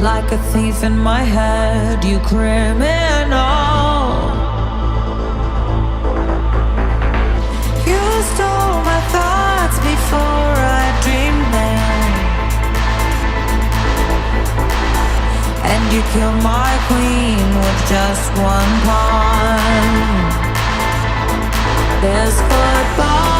Like a thief in my head, you criminal. You stole my thoughts before I dreamed them, and you killed my queen with just one pawn. There's football